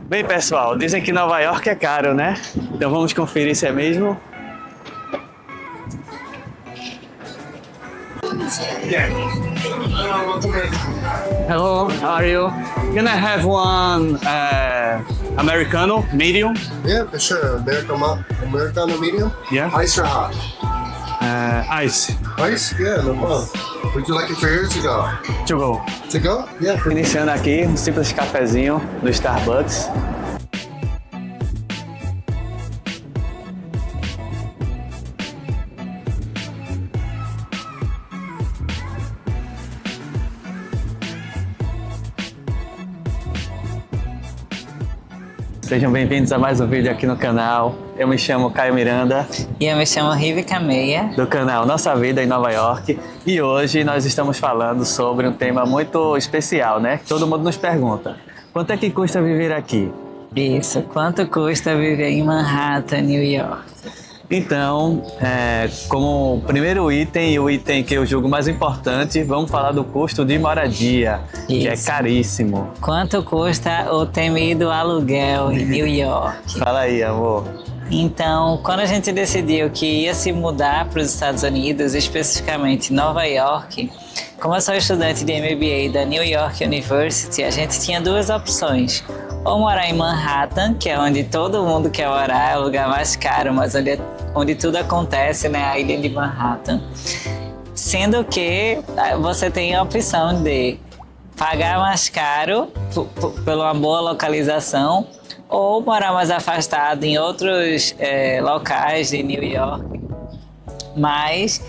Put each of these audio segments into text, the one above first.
Bem, pessoal, dizem que Nova York é caro, né? Então vamos conferir se é mesmo. Hello, how are you? Can I have one Americano medium? Yeah, for sure. Americano medium? Yeah. Ice or hot? Ice Ice? Yeah, no problem. Would you like it for here or to go? to go. To go? Yeah. Iniciando aqui um simples cafezinho do Starbucks. Sejam bem-vindos a mais um vídeo aqui no canal. Eu me chamo Caio Miranda, E eu me chamo Rivica Meia. do canal Nossa Vida em Nova York. E hoje nós estamos falando sobre um tema muito especial, né? Que todo mundo nos pergunta. Quanto é que custa viver aqui? Isso, quanto custa viver em Manhattan, New York? Então, como primeiro item e o item que eu julgo mais importante, vamos falar do custo de moradia, que é Isso. caríssimo. Quanto custa o temido aluguel em New York? Fala aí, amor. Então, quando a gente decidiu que ia se mudar para os Estados Unidos, especificamente Nova York, como eu sou estudante de MBA da New York University, a gente tinha duas opções. Ou morar em Manhattan, que é onde todo mundo quer morar, é o lugar mais caro, mas onde tudo acontece, né? A ilha de Manhattan. Sendo que você tem a opção de pagar mais caro por uma boa localização ou morar mais afastado em outros locais de New York, mas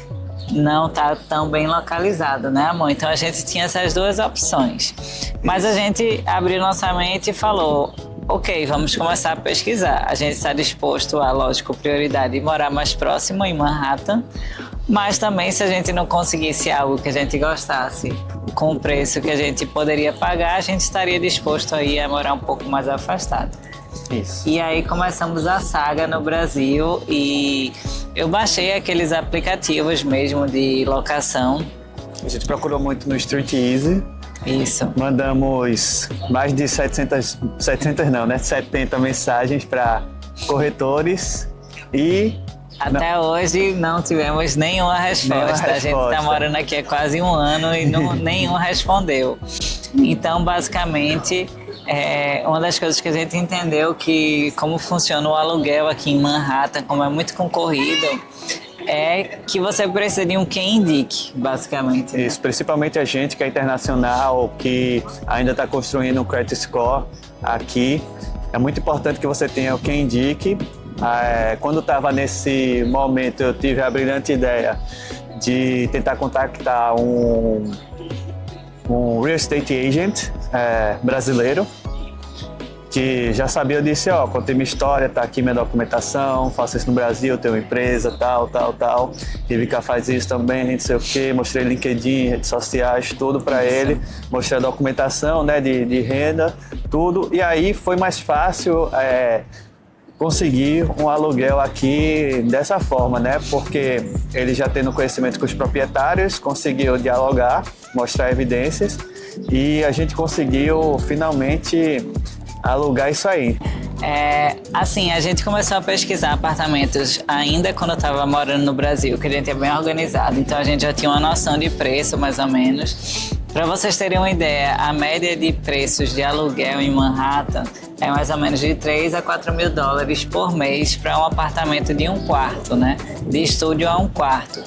não tá tão bem localizado, né, amor? Então a gente tinha essas duas opções. Mas a gente abriu nossa mente e falou, ok, vamos começar a pesquisar. A gente está disposto a, lógico, prioridade morar mais próximo em Manhattan, mas também se a gente não conseguisse algo que a gente gostasse com o preço que a gente poderia pagar, a gente estaria disposto aí a morar um pouco mais afastado. Isso. E aí começamos a saga no Brasil e eu baixei aqueles aplicativos mesmo de locação. A gente procurou muito no Street Easy. Isso. Mandamos mais de 70 mensagens para corretores e Até hoje não tivemos nenhuma resposta. A gente está morando aqui há quase um ano e nenhum respondeu. Então, basicamente, uma das coisas que a gente entendeu que como funciona o aluguel aqui em Manhattan, como é muito concorrido, é que você precisa de um quem indique, basicamente. Né? isso, principalmente a gente que é internacional, que ainda está construindo um credit score aqui, é muito importante que você tenha o quem indique. Quando estava nesse momento, eu tive a brilhante ideia de tentar contactar um real estate agent brasileiro, que já sabia, eu disse, contei minha história, tá aqui minha documentação, faço isso no Brasil, tenho uma empresa, tal. Rivica faz isso também, não sei o quê, mostrei LinkedIn, redes sociais, tudo para ele, mostrei a documentação, né, de renda, tudo, e aí foi mais fácil conseguir um aluguel aqui dessa forma, né, porque ele já tendo conhecimento com os proprietários, conseguiu dialogar, mostrar evidências, e a gente conseguiu finalmente alugar isso aí. Assim, a gente começou a pesquisar apartamentos ainda quando eu estava morando no Brasil, que a gente é bem organizado, então a gente já tinha uma noção de preço, mais ou menos. Para vocês terem uma ideia, a média de preços de aluguel em Manhattan é mais ou menos de 3 a 4 mil dólares por mês para um apartamento de um quarto, né? De estúdio a um quarto.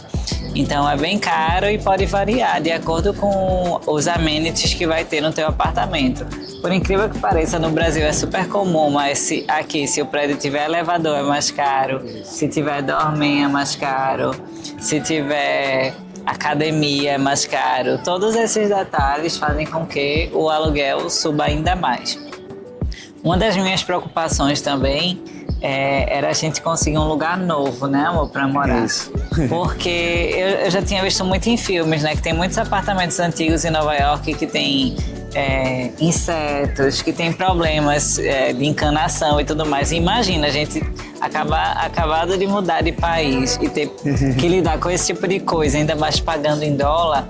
Então é bem caro e pode variar de acordo com os amenities que vai ter no teu apartamento. Por incrível que pareça, no Brasil é super comum, mas se o prédio tiver elevador é mais caro, se tiver dormem é mais caro, se tiver academia é mais caro. Todos esses detalhes fazem com que o aluguel suba ainda mais. Uma das minhas preocupações também era a gente conseguir um lugar novo, né, amor, para morar. Isso. Porque eu já tinha visto muito em filmes, né, que tem muitos apartamentos antigos em Nova York que tem insetos, que tem problemas de encanação e tudo mais. Imagina a gente acabado de mudar de país e ter que lidar com esse tipo de coisa, ainda mais pagando em dólar.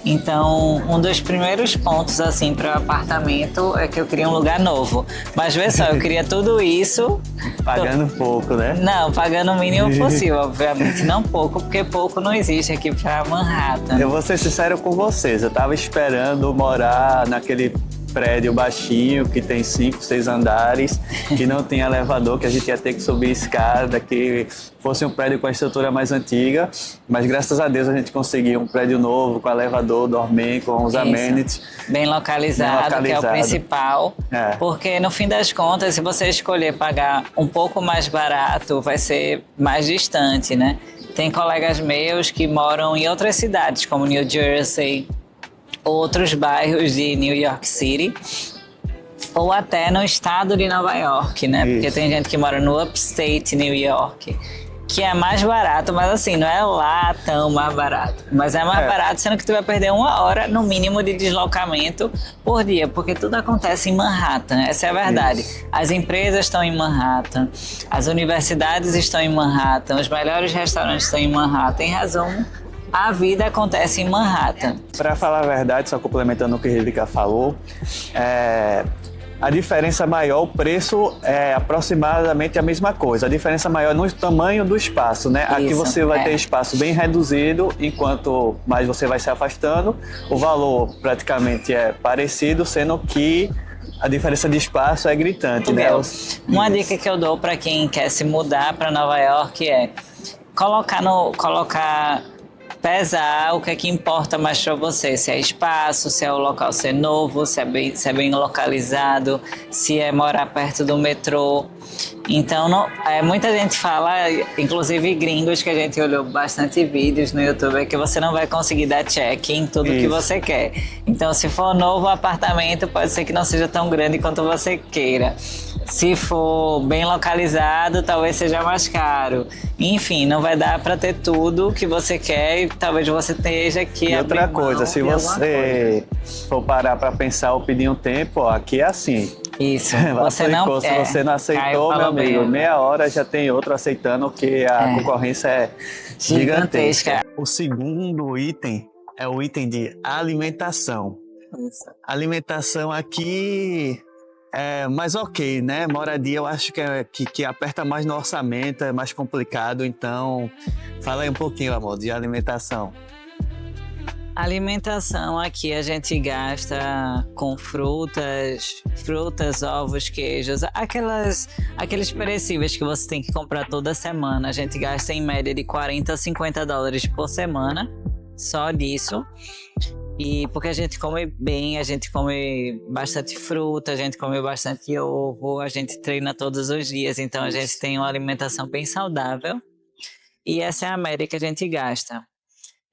Então, um dos primeiros pontos assim para o apartamento é que eu queria um lugar novo. Mas vê só, eu queria tudo isso Pagando pouco, né? Não, pagando o mínimo possível, obviamente. Não pouco, porque pouco não existe aqui para Manhattan. Eu vou ser sincero com vocês, eu tava esperando morar naquele prédio baixinho que tem 5, 6 andares, que não tem elevador, que a gente ia ter que subir escada, que fosse um prédio com a estrutura mais antiga, mas graças a Deus a gente conseguiu um prédio novo, com elevador, dormir, com os amenities. Bem localizado, que é o principal, porque no fim das contas, se você escolher pagar um pouco mais barato, vai ser mais distante, né? Tem colegas meus que moram em outras cidades, como New Jersey, outros bairros de New York City, ou até no estado de Nova York, né? Porque tem gente que mora no Upstate New York, que é mais barato, mas assim, não é lá tão mais barato. Mas é mais barato, sendo que tu vai perder 1 hora, no mínimo, de deslocamento por dia, porque tudo acontece em Manhattan, essa é a verdade. As empresas estão em Manhattan, as universidades estão em Manhattan, os melhores restaurantes estão em Manhattan. Em resumo, a vida acontece em Manhattan. Para falar a verdade, só complementando o que a Angélica falou, a diferença maior, o preço é aproximadamente a mesma coisa. A diferença maior é no tamanho do espaço, né? Aqui você vai ter espaço bem reduzido, enquanto mais você vai se afastando. O valor praticamente é parecido, sendo que a diferença de espaço é gritante, né? Uma dica que eu dou para quem quer se mudar para Nova York é pesar o que é que importa mais para você, se é espaço, se é o local ser novo, se é bem localizado, se é morar perto do metrô. Então, muita gente fala, inclusive gringos, que a gente olhou bastante vídeos no YouTube, é que você não vai conseguir dar check em tudo que você quer. Então, se for novo apartamento, pode ser que não seja tão grande quanto você queira. Se for bem localizado, talvez seja mais caro. Enfim, não vai dar para ter tudo que você quer e talvez você esteja aqui. E outra coisa, se você for parar para pensar ou pedir um tempo, ó, aqui é assim. Isso, se você não aceitou, meu amigo, meia hora já tem outro aceitando, que a concorrência é gigantesca. O segundo item é o item de alimentação. Isso. Alimentação aqui é mais ok, né? Moradia eu acho que aperta mais no orçamento, é mais complicado, então fala aí um pouquinho, amor, de alimentação. Alimentação aqui a gente gasta com frutas, ovos, queijos, aqueles perecíveis que você tem que comprar toda semana. A gente gasta em média de 40 a 50 dólares por semana, só disso. E porque a gente come bem, a gente come bastante fruta, a gente come bastante ovo, a gente treina todos os dias, então a gente tem uma alimentação bem saudável. E essa é a média que a gente gasta.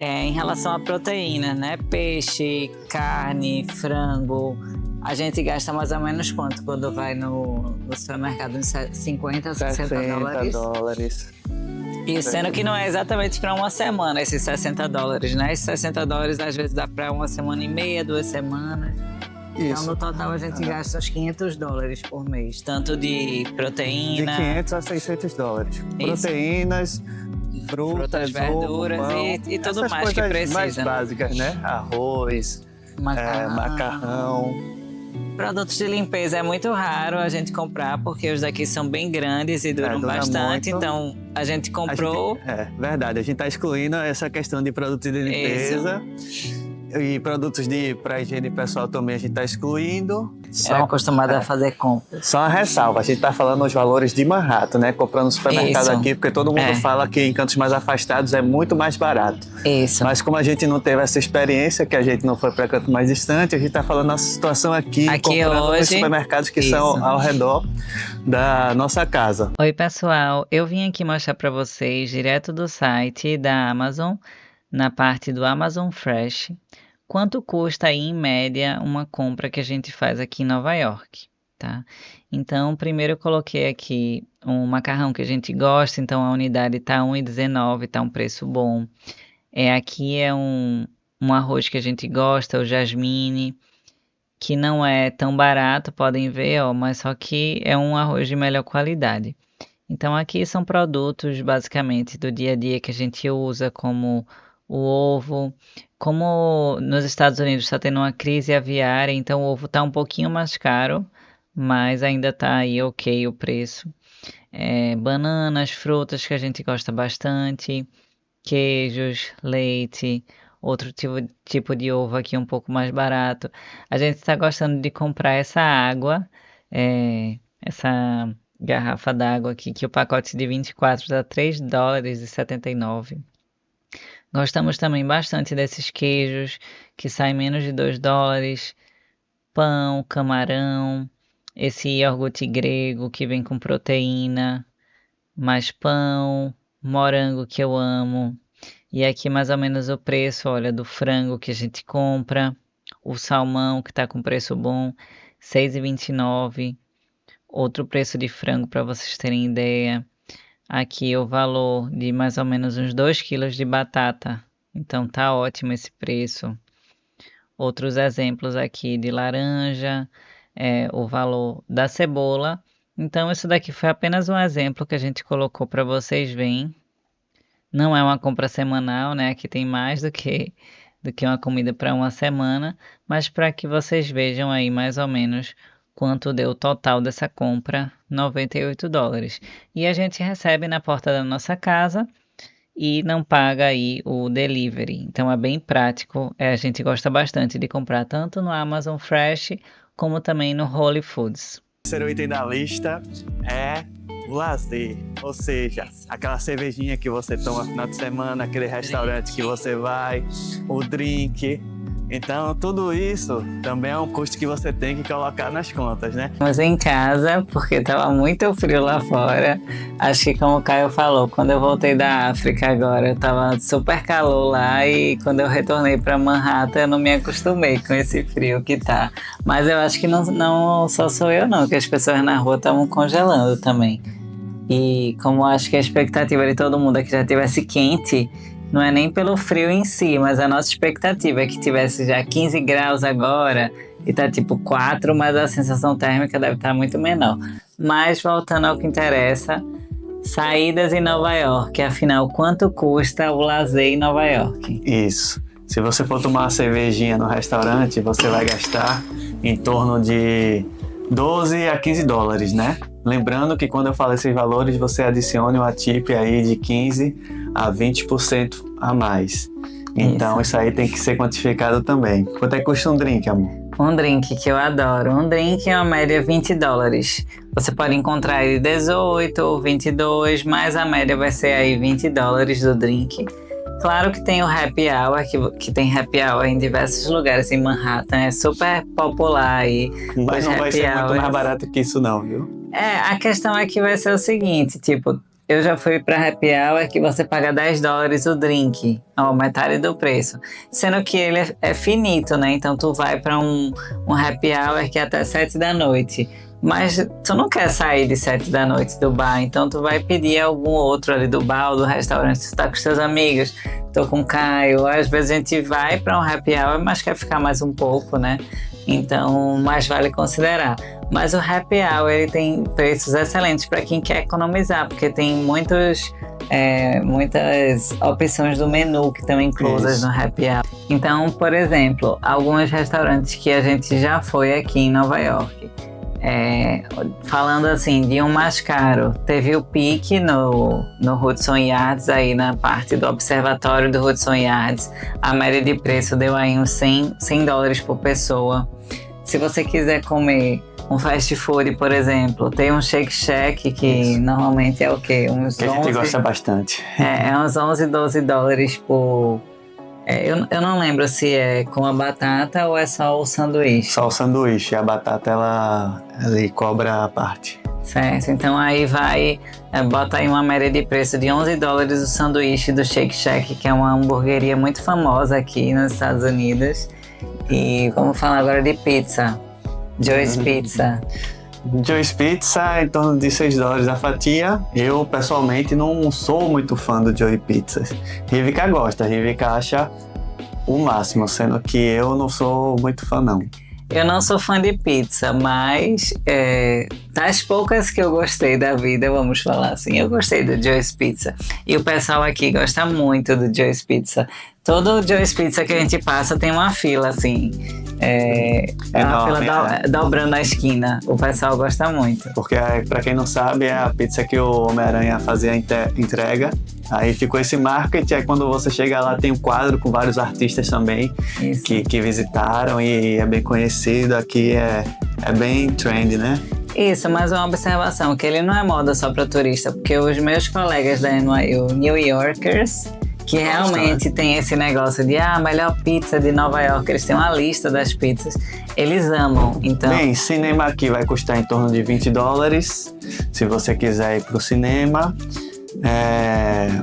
Em relação à proteína, né? Peixe, carne, frango, a gente gasta mais ou menos quanto quando vai no supermercado? Uns 50 a 60 dólares. E sendo que não é exatamente para uma semana esses 60 dólares, né? Esses 60 dólares às vezes dá para uma semana e meia, 2 semanas. Isso. Então no total a gente gasta uns 500 dólares por mês, tanto de proteína... De 500 a 600 dólares. Isso. Proteínas... Frutas, verduras e tudo mais que precisa. Mais básicas, né? Arroz, macarrão. Produtos de limpeza é muito raro a gente comprar, porque os daqui são bem grandes e duram bastante. Muito. Então, a gente comprou... verdade, a gente está excluindo essa questão de produtos de limpeza. Isso. E produtos para higiene pessoal também a gente está excluindo. Só acostumado a fazer compras. Só uma ressalva, a gente está falando os valores de Manhattan, né? Comprando no supermercado aqui, porque todo mundo fala que em cantos mais afastados é muito mais barato. Isso. Mas como a gente não teve essa experiência, que a gente não foi para canto mais distante, a gente está falando nossa situação aqui comprando nos supermercados que são ao redor da nossa casa. Oi, pessoal. Eu vim aqui mostrar para vocês, direto do site da Amazon, na parte do Amazon Fresh, quanto custa aí, em média, uma compra que a gente faz aqui em Nova York, tá? Então, primeiro eu coloquei aqui um macarrão que a gente gosta, então a unidade tá R$1,19, tá um preço bom. Aqui é um arroz que a gente gosta, o jasmine, que não é tão barato, podem ver, ó, mas só que é um arroz de melhor qualidade. Então aqui são produtos basicamente do dia a dia que a gente usa, como o ovo. Como nos Estados Unidos está tendo uma crise aviária, então o ovo está um pouquinho mais caro, mas ainda está aí ok o preço. Bananas, frutas que a gente gosta bastante, queijos, leite, outro tipo de ovo aqui um pouco mais barato. A gente está gostando de comprar essa água, essa garrafa d'água aqui, que o pacote de 24 dá $3,79. Gostamos também bastante desses queijos, que saem menos de $2. Pão, camarão, esse iogurte grego que vem com proteína, mais pão, morango que eu amo. E aqui mais ou menos o preço, olha, do frango que a gente compra, o salmão que está com preço bom, R$6,29. Outro preço de frango para vocês terem ideia. Aqui o valor de mais ou menos uns 2 quilos de batata. Então tá ótimo esse preço. Outros exemplos aqui de laranja, o valor da cebola. Então isso daqui foi apenas um exemplo que a gente colocou para vocês verem. Não é uma compra semanal, né? Aqui tem mais do que uma comida para uma semana, mas para que vocês vejam aí mais ou menos quanto deu o total dessa compra, $98. E a gente recebe na porta da nossa casa e não paga aí o delivery. Então é bem prático, a gente gosta bastante de comprar tanto no Amazon Fresh como também no Whole Foods. O terceiro item da lista é o lazer, ou seja, aquela cervejinha que você toma no final de semana, aquele restaurante que você vai, o drink. Então, tudo isso também é um custo que você tem que colocar nas contas, né? Mas em casa, porque estava muito frio lá fora. Acho que como o Caio falou, quando eu voltei da África agora, estava super calor lá e quando eu retornei para Manhattan, eu não me acostumei com esse frio que tá. Mas eu acho que não só sou eu não, que as pessoas na rua estavam congelando também. E como acho que a expectativa de todo mundo é que já tivesse quente, não é nem pelo frio em si, mas a nossa expectativa é que tivesse já 15 graus agora e tá tipo 4, mas a sensação térmica deve estar muito menor. Mas voltando ao que interessa, saídas em Nova York, afinal, quanto custa o lazer em Nova York? Isso. Se você for tomar uma cervejinha no restaurante, você vai gastar em torno de $12 a $15, né? Lembrando que quando eu falo esses valores, você adicione uma tip aí de 15 a 20% a mais. Então isso aí tem que ser quantificado também. Quanto é que custa um drink, amor? Um drink que eu adoro. Um drink é uma média $20. Você pode encontrar aí 18 ou 22, mas a média vai ser aí $20 do drink. Claro que tem o happy hour, que tem happy hour em diversos lugares em Manhattan, é super popular aí. Mas não vai ser muito mais barato que isso não, viu? A questão é que vai ser o seguinte, tipo, eu já fui pra happy hour que você paga $10 o drink, metade do preço. Sendo que ele é finito, né? Então tu vai pra um happy hour que é até 7 da noite. Mas tu não quer sair de 7 da noite do bar, então tu vai pedir algum outro ali do bar ou do restaurante. Tu tá com os teus amigos, tô com o Caio. Às vezes a gente vai pra um happy hour, mas quer ficar mais um pouco, né? Então, mais vale considerar. Mas o happy hour, ele tem preços excelentes para quem quer economizar, porque tem muitas opções do menu que estão inclusas no happy hour. Então, por exemplo, alguns restaurantes que a gente já foi aqui em Nova York, falando assim de um mais caro, teve o Pique no Hudson Yards, aí na parte do observatório do Hudson Yards. A média de preço deu aí uns $100 por pessoa. Se você quiser comer um fast food, por exemplo, tem um Shake Shack que normalmente é o quê? Uns que 11, a gente gosta bastante. Uns $11, $12 por... eu não lembro se é com a batata ou é só o sanduíche. Só o sanduíche, a batata ela cobra a parte. Certo, então aí bota aí uma média de preço de $11 o sanduíche do Shake Shack, que é uma hamburgueria muito famosa aqui nos Estados Unidos. E vamos falar agora de pizza. Joe's Pizza. Joe's Pizza em torno de $6 a fatia. Eu, pessoalmente, não sou muito fã do Joe's Pizza. Rivica gosta, Rivica acha o máximo, sendo que eu não sou muito fã, não. Eu não sou fã de pizza, mas das poucas que eu gostei da vida, vamos falar assim, eu gostei do Joe's Pizza. E o pessoal aqui gosta muito do Joe's Pizza. Todo Joe's Pizza que a gente passa tem uma fila, assim. Uma fila dobrando a esquina. O pessoal gosta muito. Porque, pra quem não sabe, é a pizza que o Homem-Aranha fazia a entrega. Aí ficou esse marketing, aí quando você chega lá tem um quadro com vários artistas também que visitaram e é bem conhecido. Aqui é bem trend, né? Isso, mas uma observação, que ele não é moda só para turista, porque os meus colegas da NYU, New Yorkers, que realmente tem esse negócio de melhor pizza de Nova York, eles têm uma lista das pizzas, eles amam, então... Bem, cinema aqui vai custar em torno de $20, se você quiser ir pro cinema.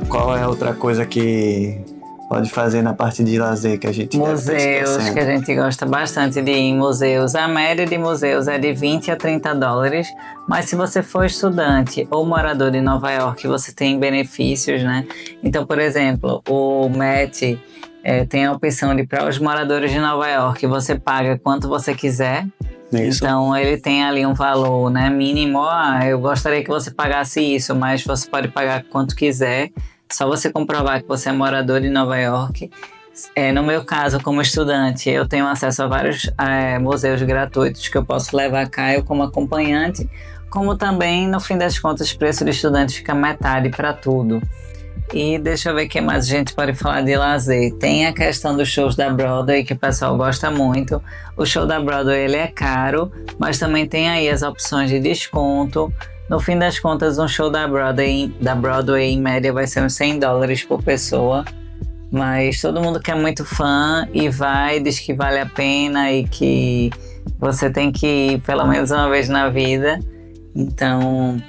Qual é outra coisa que pode fazer na parte de lazer que a gente museus, que a gente gosta bastante de ir em museus. A média de museus é de $20 a $30, mas se você for estudante ou morador de Nova York, você tem benefícios, né? Então, por exemplo, o Met tem a opção de para os moradores de Nova York, você paga quanto você quiser. Isso. Então ele tem ali um valor, né, mínimo. Eu gostaria que você pagasse isso, mas você pode pagar quanto quiser. Só você comprovar que você é morador de Nova York. No meu caso, como estudante, eu tenho acesso a vários museus gratuitos que eu posso levar cá, eu como acompanhante, como também, no fim das contas, o preço de estudante fica metade para tudo. E deixa eu ver o que mais a gente pode falar de lazer. Tem a questão dos shows da Broadway, que o pessoal gosta muito. O show da Broadway ele é caro, mas também tem aí as opções de desconto. No fim das contas, um show da Broadway em média vai ser uns $100 por pessoa. Mas todo mundo que é muito fã e vai, diz que vale a pena e que você tem que ir pelo menos uma vez na vida. Então...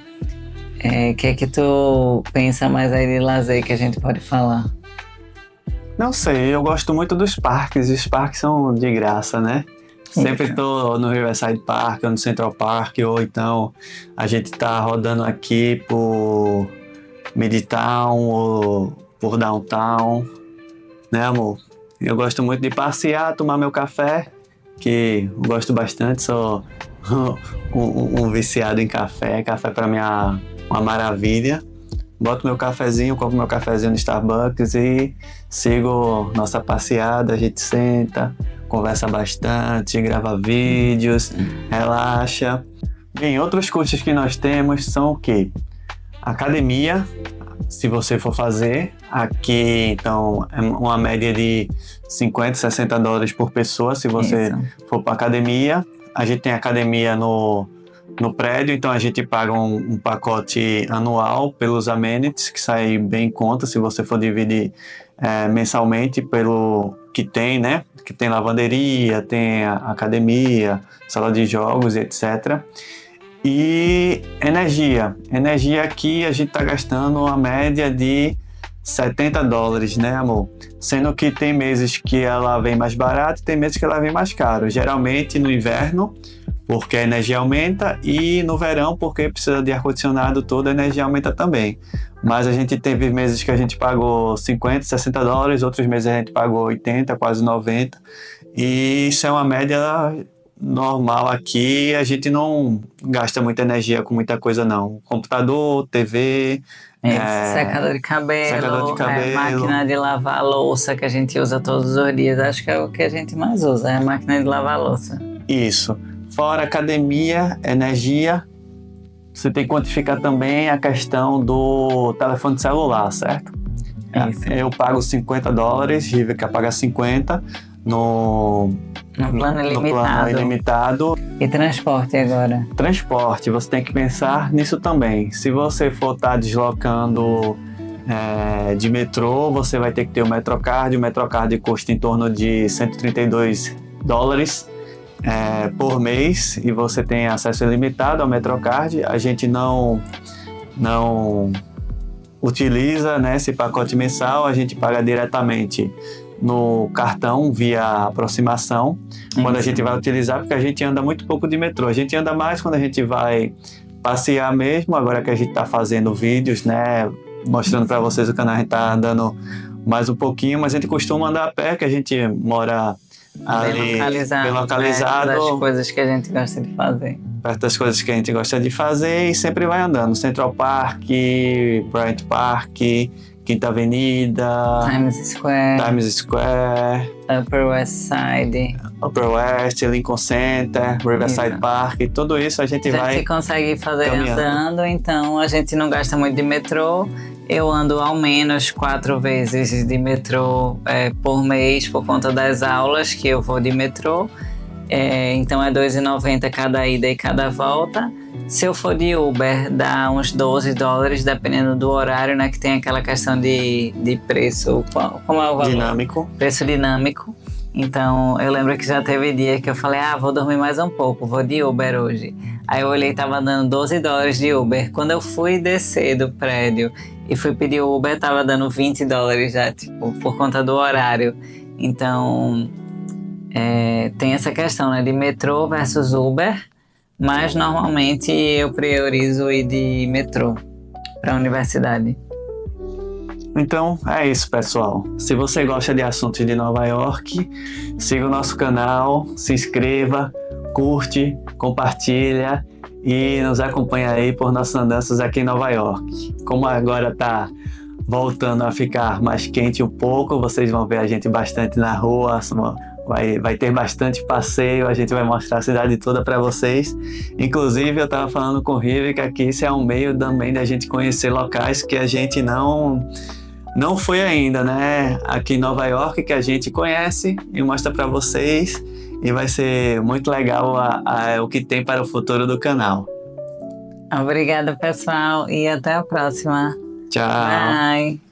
o que é que tu pensa mais aí de lazer que a gente pode falar? Não sei, eu gosto muito dos parques. Os parques são de graça, né? Sempre tô no Riverside Park ou no Central Park, ou então a gente tá rodando aqui por Midtown ou por Downtown, né, amor? Eu gosto muito de passear, tomar meu café, que eu gosto bastante, sou um viciado em café. Café pra mim é uma maravilha. Boto meu cafezinho, compro meu cafezinho no Starbucks e sigo nossa passeada. A gente senta, conversa bastante, grava vídeos, relaxa. Bem, outros custos que nós temos são o quê? Academia, se você for fazer. Aqui, então, é uma média de $50, $60 por pessoa, se você for para academia. A gente tem academia no prédio, então a gente paga um pacote anual pelos amenities, que sai bem em conta se você for dividir mensalmente pelo que tem, né? Que tem lavanderia, tem a academia, sala de jogos, etc. E energia. Energia aqui a gente está gastando uma média de $70, né, amor? Sendo que tem meses que ela vem mais barata e tem meses que ela vem mais caro. Geralmente no inverno, porque a energia aumenta, e no verão, porque precisa de ar-condicionado, toda a energia aumenta também. Mas a gente teve meses que a gente pagou $50, $60, outros meses a gente pagou 80, quase 90. E isso é uma média normal aqui. A gente não gasta muita energia com muita coisa, não. Computador, TV... secador de cabelo, máquina de lavar louça, que a gente usa todos os dias. Acho que é o que a gente mais usa, é a máquina de lavar louça. Isso. Fora academia, energia, você tem que quantificar também a questão do telefone celular, certo? Isso. Eu pago $50, Rivica paga 50 no plano ilimitado. E transporte agora? Transporte, você tem que pensar nisso também. Se você for estar deslocando de metrô, você vai ter que ter o Metrocard. O Metrocard custa em torno de $132 por mês, e você tem acesso ilimitado ao Metrocard. A gente não utiliza, né, esse pacote mensal, a gente paga diretamente no cartão via aproximação, quando a gente vai utilizar, porque a gente anda muito pouco de metrô. A gente anda mais quando a gente vai passear mesmo. Agora que a gente está fazendo vídeos, né, mostrando para vocês o canal, a gente está andando mais um pouquinho, mas a gente costuma andar a pé, que a gente mora ali bem localizado, das coisas que a gente gosta de fazer. Perto das coisas que a gente gosta de fazer e sempre vai andando. Central Park, Bryant Park, Quinta Avenida, Times Square, Upper West Side, Upper West, Lincoln Center, Riverside Park, tudo isso a gente vai... A gente consegue fazer caminhando. andando, então a gente não gasta muito de metrô. Eu ando ao menos 4 vezes de metrô por mês por conta das aulas que eu vou de metrô. Então é R$2,90 cada ida e cada volta. Se eu for de Uber, dá uns $12, dependendo do horário, né? Que tem aquela questão de preço. Como é o valor? Dinâmico. Preço dinâmico. Então, eu lembro que já teve dia que eu falei, vou dormir mais um pouco, vou de Uber hoje. Aí eu olhei, tava dando $12 de Uber. Quando eu fui descer do prédio e fui pedir Uber, tava dando $20 já, tipo, por conta do horário. Então, tem essa questão, né, de metrô versus Uber, mas normalmente eu priorizo ir de metrô para a universidade. Então é isso, pessoal. Se você gosta de assuntos de Nova York, siga o nosso canal, se inscreva, curte, compartilha e nos acompanha aí por nossas andanças aqui em Nova York. Como agora está voltando a ficar mais quente um pouco, vocês vão ver a gente bastante na rua, vai ter bastante passeio, a gente vai mostrar a cidade toda para vocês. Inclusive, eu estava falando com o Rive que aqui isso é um meio também da gente conhecer locais que a gente não foi ainda, né? Aqui em Nova York, que a gente conhece e mostra para vocês. E vai ser muito legal o que tem para o futuro do canal. Obrigada, pessoal, e até a próxima. Tchau. Bye.